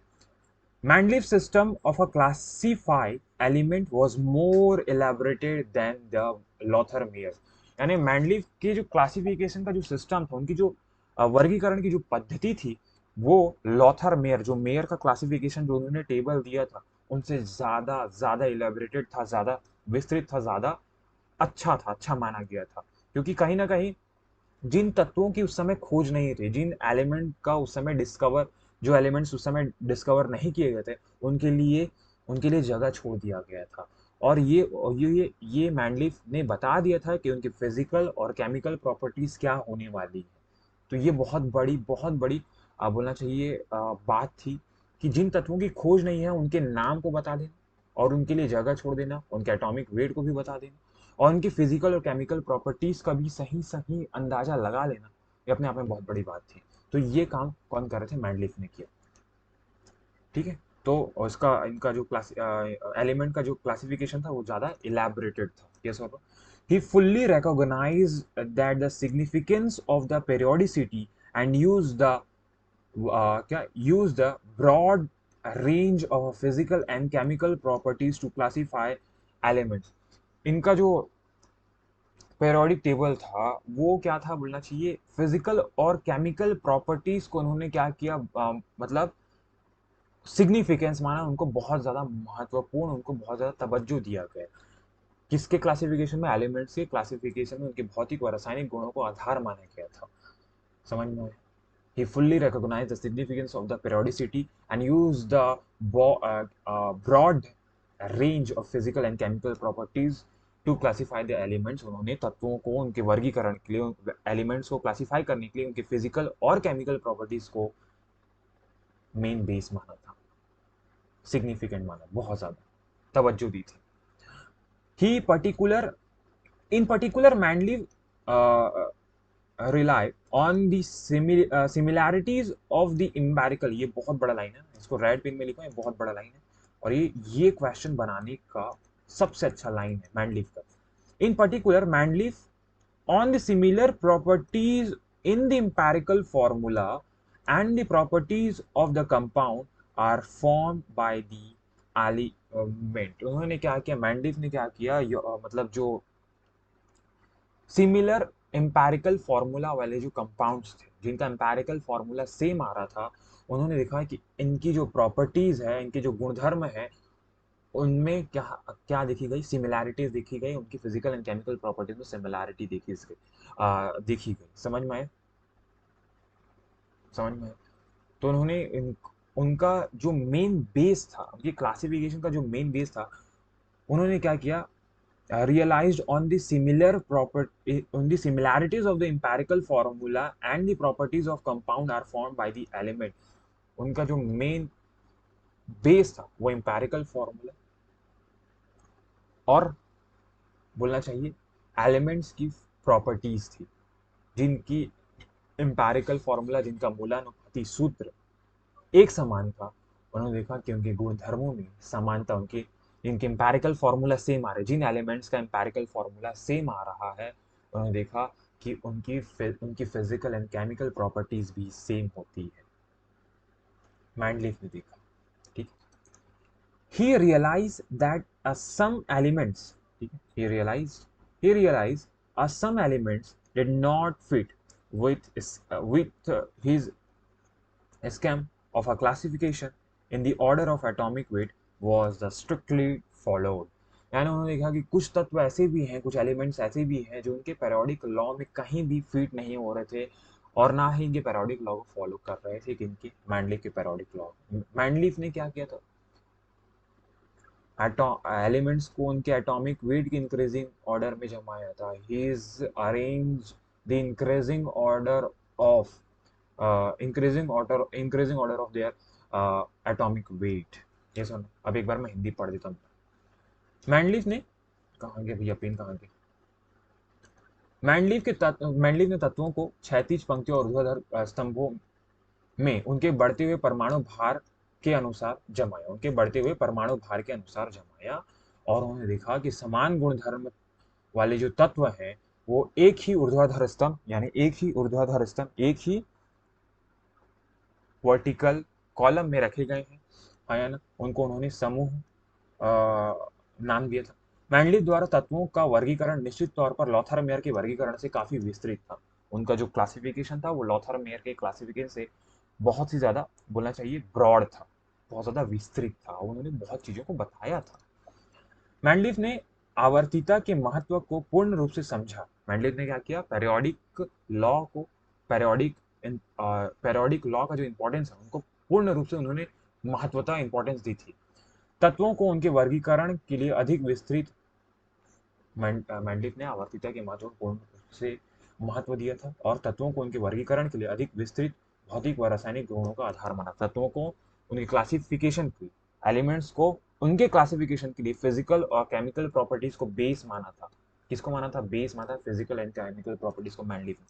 Mendeleev system of a classify element was more elaborated than the Lothar Meyer. यानी मैंडलीफ की जो क्लासिफिकेशन का जो सिस्टम था, उनकी जो वर्गीकरण की जो पद्धति थी, वो लॉथर मेयर, जो मेयर का क्लासिफिकेशन जो उन्होंने टेबल दिया था, उनसे ज्यादा ज्यादा इलेबोरेटेड था, ज्यादा विस्तृत था, ज्यादा अच्छा था, अच्छा माना गया था। क्योंकि कहीं ना कहीं जिन तत्वों की उस समय खोज नहीं थी, जिन एलिमेंट का उस समय डिस्कवर, जो एलिमेंट्स उस समय डिस्कवर नहीं किए गए थे, उनके लिए जगह छोड़ दिया गया था। और ये मैंडलीफ ने बता दिया था कि उनकी फिजिकल और केमिकल प्रॉपर्टीज क्या होने वाली है। तो ये बहुत बड़ी बोलना चाहिए बात थी, कि जिन तत्वों की खोज नहीं है उनके नाम को बता देना, और उनके लिए जगह छोड़ देना, उनके एटॉमिक वेट को भी बता देना, और उनकी फिजिकल और केमिकल प्रॉपर्टीज का भी सही सही अंदाजा लगा लेना, ये अपने आप में बहुत बड़ी बात थी। तो ये काम कौन कर रहे थे, मैंडलीफ ने किया। ठीक है। तो इसका इनका जो क्लास एलिमेंट का जो क्लासिफिकेशन था वो ज्यादा इलेबोरेटेड था, ये सब। he fully recognized that the significance of the periodicity and used the क्या use the broad range of physical and chemical properties to classify elements. इनका जो पेरियोडिक टेबल था वो क्या था बोलना चाहिए, फिजिकल और केमिकल प्रॉपर्टीज को उन्होंने क्या किया, मतलब सिग्निफिकेंस माना, उनको बहुत ज्यादा महत्वपूर्ण, उनको बहुत ज्यादा तवज्जो दिया गया। किसके क्लासिफिकेशन में, एलिमेंट्स के क्लासिफिकेशन में उनके भौतिक व रासायनिक गुणों को आधार माना गया था। समझ में आया? He fully recognized the significance of the periodicity and used the broad range of physical and chemical properties to classify the elements. उन्होंने तत्वों को उनके वर्गीकरण के लिए, एलिमेंट्स को क्लासिफाई करने के लिए उनके फिजिकल और केमिकल प्रॉपर्टीज को मेन बेस माना था, सिग्निफिकेंट माना, बहुत ज्यादा तवज्जो दी थी। ही particular in particular mainly rely on the similarities of the empirical, ये बहुत बड़ा लाइन है, इसको रेड पेन में लिखो, ये बहुत बड़ा लाइन है और ये क्वेश्चन बनाने का सबसे अच्छा लाइन है मैंडलीफ का। इन particular Mendeleev on the similar properties in the empirical formula and the properties of the compound are formed by the element। उन्होंने क्या किया, मैंडलीफ ने क्या किया, मतलब जो सिमिलर एम्पैरिकल फॉर्मूला वाले जो कंपाउंड्स थे, जिनका एम्पैरिकल फॉर्मूला सेम आ रहा था, उन्होंने देखा कि इनकी जो प्रॉपर्टीज है, इनके जो गुणधर्म है, उनमें क्या क्या देखी गई, सिमिलैरिटीज देखी गई, उनकी फिजिकल एंड केमिकल प्रॉपर्टीज में सिमिलैरिटी देखी गई। समझ में आए? समझ में आए? तो उन्होंने उनका जो मेन बेस था, उनकी क्लासिफिकेशन का जो मेन बेस था, उन्होंने क्या किया, realized on the similarities of the empirical formula and the properties of compound are formed by the element। उनका जो मेन बेस था वो empirical formula और बोलना चाहिए एलिमेंट्स की प्रॉपर्टीज थी, जिनकी empirical formula, जिनका मूलानुपाती सूत्र एक समान था। उन्होंने देखा कि उनके गुणधर्मों में समानता, उनके इनके एम्पैरिकल फॉर्मूला सेम आ रहे, जिन एलिमेंट्स का एम्पैरिकल फॉर्मूला सेम आ रहा है, उन्होंने देखा कि उनकी फिजिकल एंड केमिकल प्रॉपर्टीज भी सेम होती है। मैंडलीफ ने देखा, ठीक। ही रियलाइज दैट सम एलिमेंट्स, ठीक है, he realized some elements did not fit with his scheme of a classification in the order of atomic weight was the strictly followed। यानी उन्होंने देखा कि कुछ तत्व ऐसे भी हैं, कुछ एलिमेंट्स ऐसे भी हैं जो उनके पेरियोडिक लॉ में कहीं भी फिट नहीं हो रहे थे और ना ही इनके पेरियोडिक लॉ को फॉलो कर रहे थे, किनके, मैंडलीफ के पेरियोडिक लॉ। मैंडलीफ ने क्या किया था, एलिमेंट्स को उनके एटॉमिक वेट के इंक्रीजिंग ऑर्डर में जमाया था। He is arrange the of increasing order of their atomic wait. ये सुनो, अब एक बार मैं हिंदी पढ़ देता हूँ। मैंडलीफ ने, कहाँ गए भैया पेन, कहाँ गए? मैंडलीफ ने तत्वों को क्षैतिज पंक्तियों और ऊर्ध्वाधर स्तंभों में उनके बढ़ते हुए परमाणु भार के अनुसार जमाया, उनके बढ़ते हुए परमाणु भार के अनुसार जमाया, और उन्होंने देखा कि समान गुणधर्म वाले जो तत्व हैं वो एक ही ऊर्ध्वाधर स्तंभ, यानी एक ही ऊर्ध्वाधर स्तंभ, एक ही वर्टिकल कॉलम में रखे गए हैं, है ना। उनको उन्होंने समूह नाम दिया था। मैंडलीफ द्वारा तत्वों का वर्गीकरण निश्चित तौर पर लॉथर मेयर के वर्गीकरण से काफी विस्तृत था। उनका जो क्लासिफिकेशन था वो लॉथर मेयर के क्लासिफिकेशन से बहुत ही ज्यादा, बोलना चाहिए, ब्रॉड था, बहुत ज्यादा विस्तृत था, उन्होंने बहुत चीजों को बताया था। मैंडलीफ ने आवर्तीता के महत्व को पूर्ण रूप से समझा। मैंडलीफ ने क्या किया, पेरियोडिक लॉ को, पेरियोडिक पेरियोडिक लॉ का जो इंपॉर्टेंस है उनको पूर्ण रूप से उन्होंने महत्वता, इंपॉर्टेंस दी थी। तत्वों को उनके वर्गीकरण के लिए अधिक विस्तृत, मैंडलीफ ने आवर्तीता के महत्व को पूर्ण रूप से महत्व दिया था और तत्वों को उनके वर्गीकरण के लिए अधिक विस्तृत भौतिक व रासायनिक गुणों का आधार माना। तत्वों को उनके क्लासिफिकेशन की, एलिमेंट्स को उनके क्लासिफिकेशन के लिए फिजिकल और केमिकल प्रॉपर्टीज को बेस माना था। किसको माना था, बेस माना था, फिजिकल एंड केमिकल प्रॉपर्टीज को मैंडलीफ ने।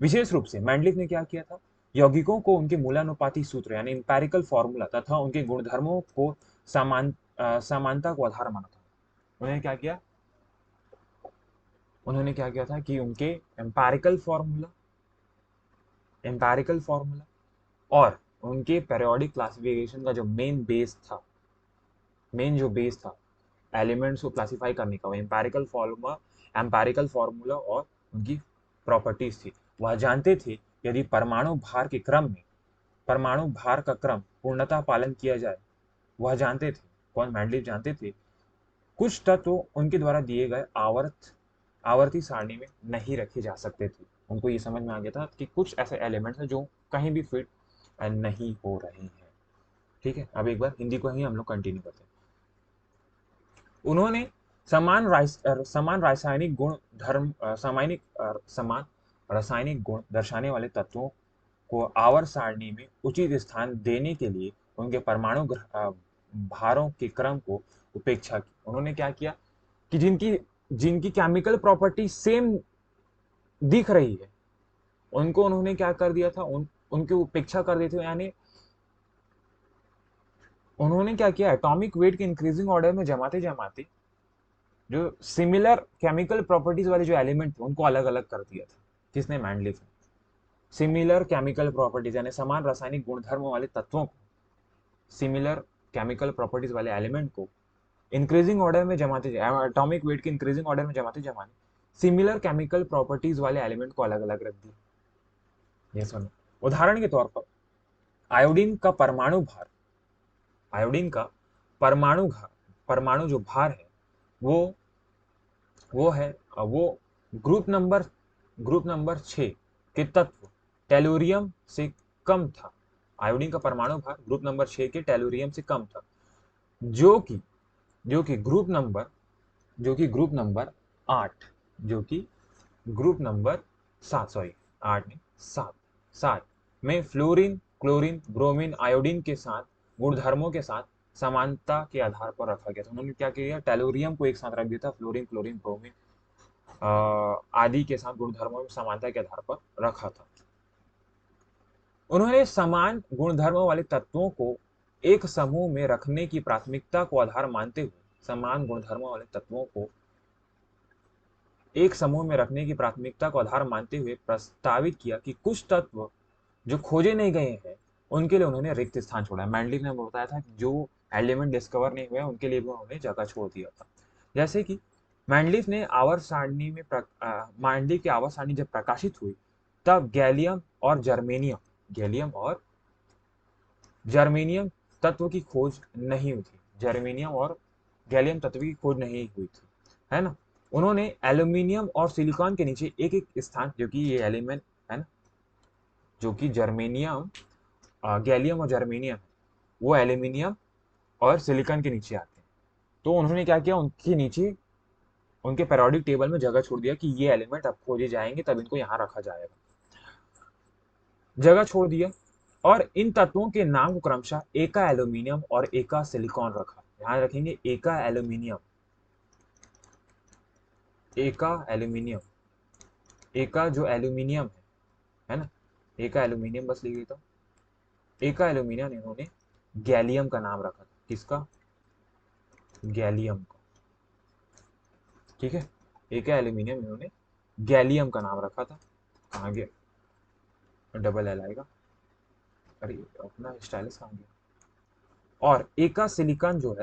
विशेष रूप से मैंडलीफ ने क्या किया था, यौगिकों को उनके मूलानुपाती सूत्र यानी इंपेरिकल फॉर्मूला तथा उनके गुणधर्मों को समानता को आधार माना था। उन्होंने क्या किया था कि उनके एम्पैरिकल फॉर्मूला और उनके पेरियोडिक क्लासिफिकेशन का जो मेन जो बेस था एलिमेंट्स को क्लासिफाई करने का, वो एम्पेरिकल फार्मूला और उनकी प्रॉपर्टीज थी। वह जानते थे यदि परमाणु भार का क्रम पूर्णतः पालन किया जाए। वह जानते थे, कौन, मैंडलीव जानते थे, कुछ तत्व उनके द्वारा दिए गए आवर्ती सारणी में नहीं रखे जा सकते थे। उनको ये समझ में आ गया था कि कुछ ऐसे एलिमेंट्स हैं जो कहीं भी फिट नहीं हो रहे हैं। ठीक है, अब एक बार हिंदी को ही हम लोग कंटिन्यू करते हैं। उन्होंने समान रासायनिक गुण धर्म समान रासायनिक गुण दर्शाने वाले तत्वों को आवर्त सारणी में उचित स्थान देने के लिए उनके भारों के क्रम को उपेक्षा की। उन्होंने क्या किया कि जिनकी जिनकी केमिकल प्रॉपर्टी सेम दिख रही है, उनको उन्होंने क्या कर दिया था, उनकी उपेक्षा कर दी थी। यानी उन्होंने क्या किया, एटॉमिक वेट के इंक्रीजिंग ऑर्डर में जमाते जमाते जो सिमिलर केमिकल प्रॉपर्टीज वाले जो एलिमेंट थे उनको अलग अलग कर दिया था। किसने, मैंडलीव ने। सिमिलर केमिकल प्रॉपर्टीज यानी समान रासायनिक गुणधर्म वाले तत्वों को, सिमिलर केमिकल प्रॉपर्टीज वाले एलिमेंट को इंक्रीजिंग ऑर्डर में जमाते, एटॉमिक वेट के इंक्रीजिंग ऑर्डर में जमाते जमाते सिमिलर केमिकल प्रॉपर्टीज वाले एलिमेंट को अलग अलग रख दिया। ये सुनो, उदाहरण के तौर पर आयोडीन का आयोडीन का परमाणु जो भार है वो वो है वो ग्रुप नंबर 6 के तत्व टेलुरियम से कम था। आयोडीन का परमाणु भार ग्रुप नंबर 6 के टेलुरियम से कम था, जो कि जो कि ग्रुप नंबर जो कि ग्रुप नंबर 8 जो कि ग्रुप नंबर 7, सॉरी 8 नहीं 7 में फ्लोरीन, क्लोरीन, ब्रोमीन, आयोडीन के साथ गुणधर्मों के साथ समानता के आधार पर रखा गया था। उन्होंने क्या किया, टेलुरियम को एक साथ रख दिया था, फ्लोरीन, क्लोरीन, ब्रोमीन आदि के साथ गुणधर्मों में समानता के आधार पर रखा था। उन्होंने समान गुणधर्मों वाले तत्वों को एक समूह में रखने की प्राथमिकता को आधार मानते हुए समान गुणधर्मों वाले तत्वों को एक समूह में रखने की प्राथमिकता को आधार मानते हुए प्रस्तावित किया कि कुछ तत्व जो खोजे नहीं गए हैं उनके लिए उन्होंने रिक्त स्थान छोड़ा। मैंडलीव ने बताया था कि जो एलिमेंट डिस्कवर नहीं हुए उनके लिए भी उन्होंने जगह छोड़ दिया था। जैसे कि मैंडलीव की आवर्त सारणी जब प्रकाशित हुई तब गैलियम और जर्मेनियम तत्व की खोज नहीं हुई थी। जर्मेनियम और गैलियम तत्व की खोज नहीं हुई थी, है ना। उन्होंने एल्यूमिनियम और सिलिकॉन के नीचे एक एक स्थान, जो कि ये एलिमेंट है ना, जो कि गैलियम और जर्मेनियम, वो एल्यूमिनियम और सिलिकॉन के नीचे आते हैं। तो उन्होंने क्या किया, उनके नीचे उनके पेरियोडिक टेबल में जगह छोड़ दिया कि ये एलिमेंट अब खोजे जाएंगे तब इनको यहाँ रखा जाएगा, जगह छोड़ दिया। और इन तत्वों के नाम को क्रमशः एका एल्यूमिनियम और एका सिलिकॉन रखा। ध्यान रखेंगे, एका एल्यूमिनियम, एका जो एल्यूमिनियम है ना, एका एल्यूमिनियम बस लिख देता हूँ। एका एल्यूमिनियम इन्होंने गैलियम का नाम रखा था। किसका, गैलियम का। ठीक है, एका एल्यूमिनियम इन्होंने गैलियम का नाम रखा था। कहाँ गया, डबल एल आएगा, अरे अपना स्टाइलिस कहाँ गया। और एका सिलिकॉन जो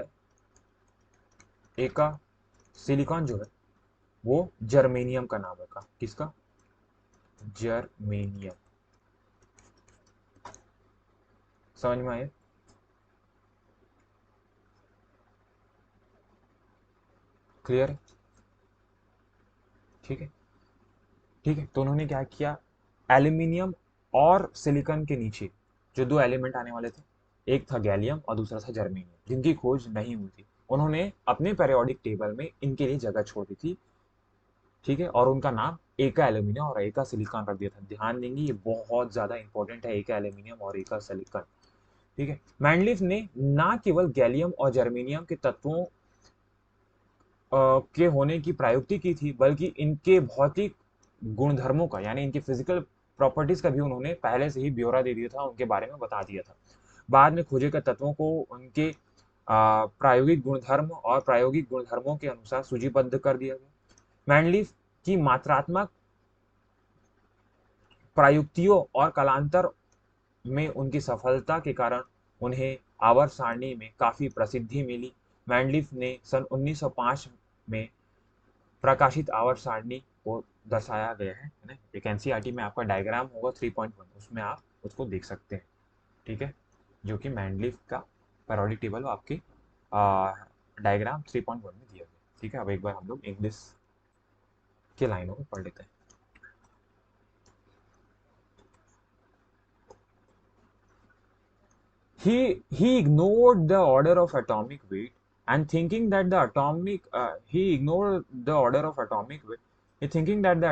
है वो जर्मेनियम का नाम रखा। किसका, जर्मेनियम। समझ में आया, क्लियर है। ठीक है, ठीक है। तो उन्होंने क्या किया, एल्यूमिनियम और सिलिकॉन के नीचे जो दो एलिमेंट आने वाले थे, एक था गैलियम और दूसरा था जर्मेनियम, जिनकी खोज नहीं हुई थी, उन्होंने अपने पेरियोडिक टेबल में इनके लिए जगह छोड़ दी थी। ठीक है, और उनका नाम एका एल्यूमिनियम और एका सिलिकॉन रख दिया था। ध्यान देंगे, ये बहुत ज्यादा इंपॉर्टेंट है, एका एल्यूमिनियम और एका सिलिकॉन। ठीक है, मैंडलीव ने ना केवल गैलियम और जर्मेनियम के तत्वों के होने की प्रयुक्ति की थी, बल्कि इनके भौतिक गुणधर्मों का, यानी इनके फिजिकल प्रॉपर्टीज का भी उन्होंने पहले से ही ब्यौरा दे दिया था, उनके बारे में बता दिया था। बाद में खोजे गए तत्वों को उनके प्रायोगिक गुणधर्मों के अनुसार सूचीबद्ध कर दिया गया। मैंडलीव की मात्रात्मक प्रयुक्तियों और कालांतर में उनकी सफलता के कारण उन्हें आवर्त सारणी में काफी प्रसिद्धि मिली। मैंडलीफ ने सन 1905 में प्रकाशित आवर्त सारणी को दर्शाया गया है ना। एक एनसीईआरटी में आपका डायग्राम होगा 3.1, उसमें आप उसको देख सकते हैं, ठीक है, जो कि मैंडलीफ का पीरियोडिक टेबल आपके डायग्राम 3.1 में दिया गया, ठीक है। अब एक बार हम लोग इंग्लिश के लाइनों को पढ़ लेते हैं। He ignored the order of atomic weight and thinking that the atomic he ignored the order of atomic weight, he thinking that the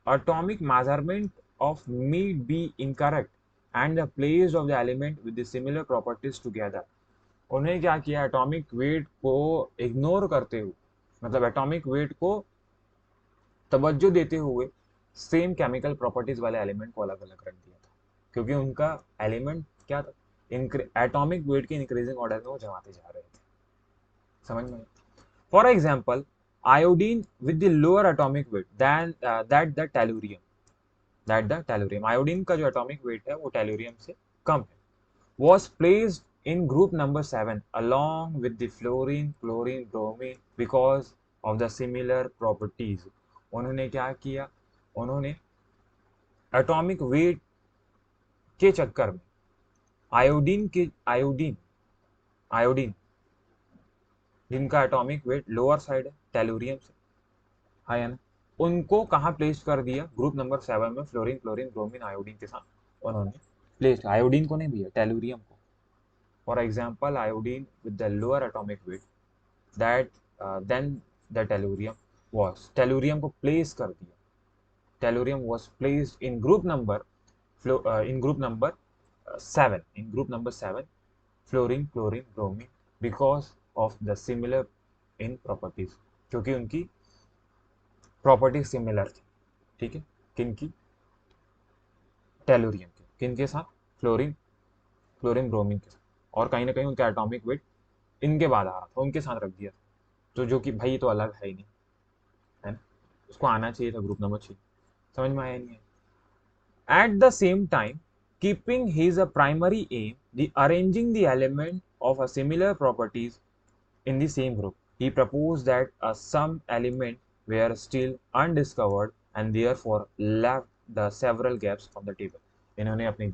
atomic measurement of may be incorrect and the place of the element with the similar properties together। उन्हें क्या किया, atomic weight को ignore करते हुए, मतलब atomic weight को तवज्जो देते हुए सेम केमिकल प्रॉपर्टीज वाले एलिमेंट को अलग अलग रख दिया था, क्योंकि उनका एलिमेंट क्या था, एटॉमिक वेट के इंक्रीजिंग ऑर्डर में वो जमाते जा रहे थे। समझ में? For example, iodine with the lower atomic weight that the tellurium, iodine का जो एटॉमिक वेट है वो टेलुरियम से कम है, was placed in group number 7 along with the fluorine, chlorine, bromine because of the similar properties। उन्होंने क्या किया, उन्होंने एटॉमिक वेट के चक्कर में आयोडीन जिनका एटॉमिक वेट लोअर साइड है टेलुरियम से हाई है ना, उनको कहाँ प्लेस कर दिया, ग्रुप नंबर 7 में फ्लोरीन, क्लोरीन, ब्रोमीन, आयोडीन के साथ उन्होंने प्लेस, आयोडीन को नहीं दिया, टेलुरियम को। For example, iodine with the lower atomic weight that then the tellurium को place कर दिया, tellurium was placed in group number 7 fluorine, chlorine, bromine because of the similar in properties, क्योंकि उनकी properties similar थी, ठीक है, किनकी, टेलुरियम के, किनके साथ, फ्लोरीन, क्लोरीन, ब्रोमीन के साथ, और कहीं ना कहीं उनका एटॉमिक वेट इनके बाद आ रहा था, उनके साथ रख दिया था, तो जो कि भाई तो अलग है ही नहीं, है ना, उसको आना चाहिए था ग्रुप नंबर 6। समझ में आया नहीं है? At the same time, keeping his primary aim, the arranging the element of a similar properties in the same group, he proposed that some element were still undiscovered and therefore left the several gaps on the table। इन्होंने अपने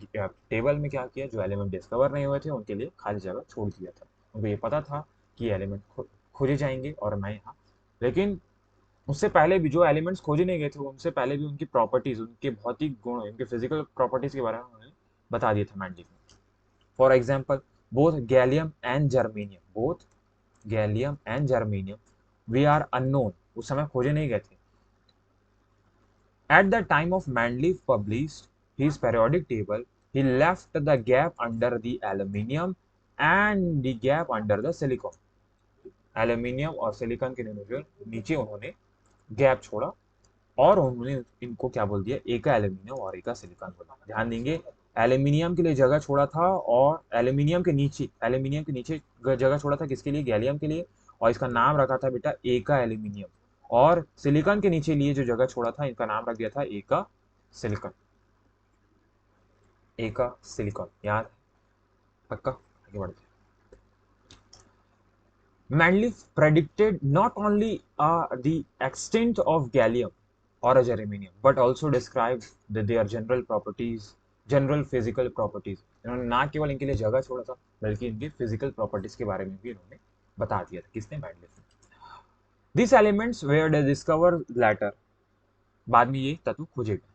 table में क्या किया, जो element discover नहीं हुए थे उनके लिए खाली जगह छोड़ दिया था। उनको ये पता था कि एलिमेंट खोजे जाएंगे और मैं यहाँ, लेकिन उससे पहले भी जो एलिमेंट्स खोजे नहीं गए थे उनसे पहले भी उनकी प्रॉपर्टीज, उनके भौतिक गुण, उनके फिजिकल प्रॉपर्टीज के बारे में उन्होंने बता दिया था मैंडलीफ ने। For example, both gallium and germanium we are unknown, उस समय खोजे नहीं गए थे। At the time of Mendeleev published his periodic table, he left the gap under the aluminium and the gap under the silicon। Aluminium और silicon के नीचे उन्होंने गैप छोड़ा और उन्होंने इनको क्या बोल दिया, एका एल्यूमिनियम और एका सिलिकॉन बोला। ध्यान देंगे, एल्यूमिनियम के लिए जगह छोड़ा था और एल्यूमिनियम के नीचे जगह छोड़ा था किसके लिए, गैलियम के लिए, और इसका नाम रखा था बेटा एका एल्यूमिनियम, और सिलिकॉन के नीचे लिए जो जगह छोड़ा था इनका नाम रख दिया था एका सिलिकॉन। याद पक्का? आगे बढ़ते हैं। Manlif predicted not only the extent of gallium or germanium, but also described their general physical properties। इन्होंने ना केवल इनके लिए जगह छोड़ा था बल्कि इनके फिजिकल प्रॉपर्टीज के बारे में भी इन्होंने बता दिया था। किसने? मैंडलीफ ने। These elements were discovered later, बाद में ये तत्व खोजे गए।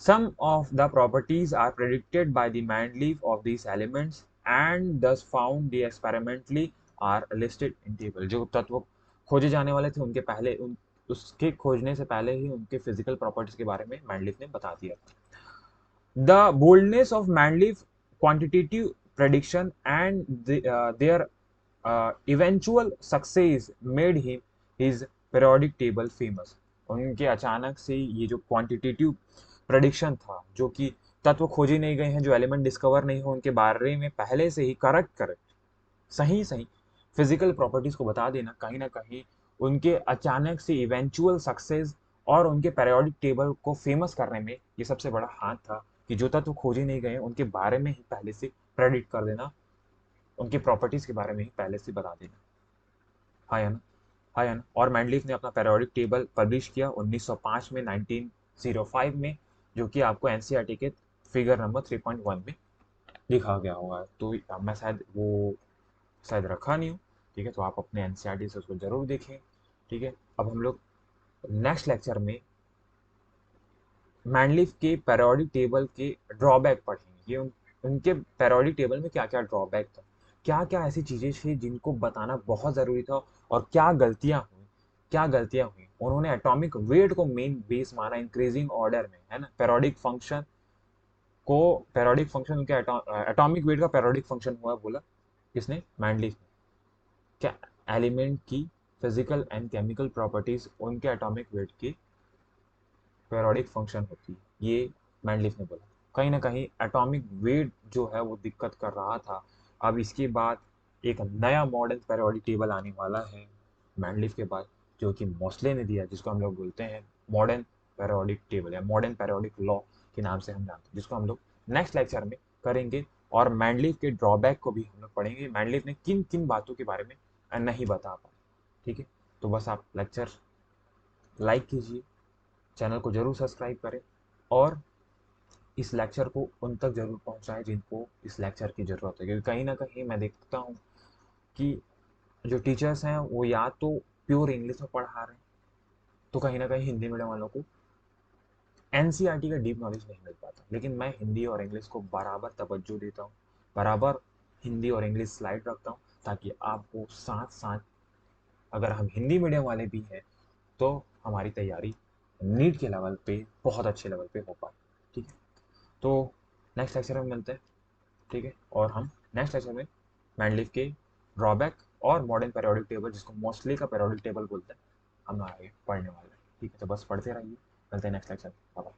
Some of the properties are predicted by the Manlif of these elements and thus found the experimentally are listed in table। जो तत्व खोजे जाने वाले थे उसके खोजने से पहले ही उनके फिजिकल प्रॉपर्टीज के बारे में मैंडलीफ ने बता दिया। The boldness of Manlif quantitative prediction and their eventual success made him his periodic table famous। उनके अचानक से ये जो क्वांटिटेटिव प्रेडिक्शन था, जो कि तत्व खोजे नहीं गए हैं, जो एलिमेंट डिस्कवर नहीं हो, उनके बारे में पहले से ही करेक्ट सही फिजिकल प्रॉपर्टीज को बता देना, कहीं ना कहीं उनके अचानक से इवेंचुअल सक्सेस और उनके पेरियोडिक टेबल को फेमस करने में ये सबसे बड़ा हाथ था कि जो तत्व खोजे नहीं गए उनके बारे में ही पहले से प्रेडिक्ट कर देना, उनकी प्रॉपर्टीज के बारे में ही पहले से बता देना। हाँ या ना? हाँ या ना? और मैंडलीफ ने अपना पेरियोडिक टेबल पब्लिश किया 1905 में, 1905 में, जो कि आपको एनसीईआरटी के फिगर नंबर 3.1 में लिखा गया होगा। तो मैं शायद वो शायद रखा नहीं हूँ। ठीक है, तो आप अपने एनसीईआरटी से उसको जरूर देखें। ठीक है, अब हम लोग नेक्स्ट लेक्चर में मैंडलीफ के पेरियोडिक टेबल के ड्रॉबैक पढ़ेंगे। ये उनके पेरियोडिक टेबल में क्या क्या ड्रॉबैक था, क्या क्या ऐसी चीज़ें थी जिनको बताना बहुत ज़रूरी था, और क्या गलतियाँ हुई उन्होंने एटॉमिक वेट को मेन बेस माना इंक्रीजिंग ऑर्डर में, है ना। पेरियोडिक फंक्शन उनके एटॉमिक वेट का पेरियोडिक फंक्शन हुआ बोला किसने? मैंडलीफ ने। क्या एलिमेंट की फिजिकल एंड केमिकल प्रॉपर्टीज उनके एटॉमिक वेट की पेरियोडिक फंक्शन होती है, ये मैंडलीफ ने बोला। कहीं ना कहीं एटॉमिक वेट जो है वो दिक्कत कर रहा था। अब इसके बाद एक नया मॉडर्न पेरियोडिक टेबल आने वाला है मैंडलीफ के बाद, जो कि मोस्ले ने दिया, जिसको हम लोग बोलते हैं मॉडर्न पेरियोडिक टेबल या मॉडर्न पेरियोडिक लॉ के नाम से हम जानते हैं, जिसको हम लोग नेक्स्ट लेक्चर में करेंगे। और मैंडलीफ के ड्रॉबैक को भी हम लोग पढ़ेंगे, मैंडलीफ ने किन किन बातों के बारे में नहीं बता पाए। ठीक है, तो बस आप लेक्चर लाइक कीजिए, चैनल को जरूर सब्सक्राइब करें, और इस लेक्चर को उन तक जरूर पहुंचाएं जिनको इस लेक्चर की ज़रूरत है। क्योंकि कहीं ना कहीं मैं देखता हूँ कि जो टीचर्स हैं वो या तो प्योर इंग्लिश में पढ़ा रहे हैं, तो कहीं ना कहीं हिंदी मीडियम वालों को एनसीईआरटी का डीप नॉलेज नहीं मिल पाता। लेकिन मैं हिंदी और इंग्लिश को बराबर तवज्जो देता हूँ, बराबर हिंदी और इंग्लिश स्लाइड रखता हूँ, ताकि आपको साथ साथ, अगर हम हिंदी मीडियम वाले भी हैं, तो हमारी तैयारी नीट के लेवल पे बहुत अच्छे लेवल पे हो पाए। ठीक है, तो नेक्स्ट लेक्चर में मिलते हैं। ठीक है, और हम नेक्स्ट लेक्चर में मैंडलीफ के ड्रॉबैक और मॉडर्न पेरियोडिक टेबल, जिसको मोस्टली का पेरियोडिक टेबल बोलते हैं, हम आगे पढ़ने वाले हैं। ठीक है, तो बस पढ़ते रहिए, मिलते हैं नेक्स्ट लेक्चर में। बाय।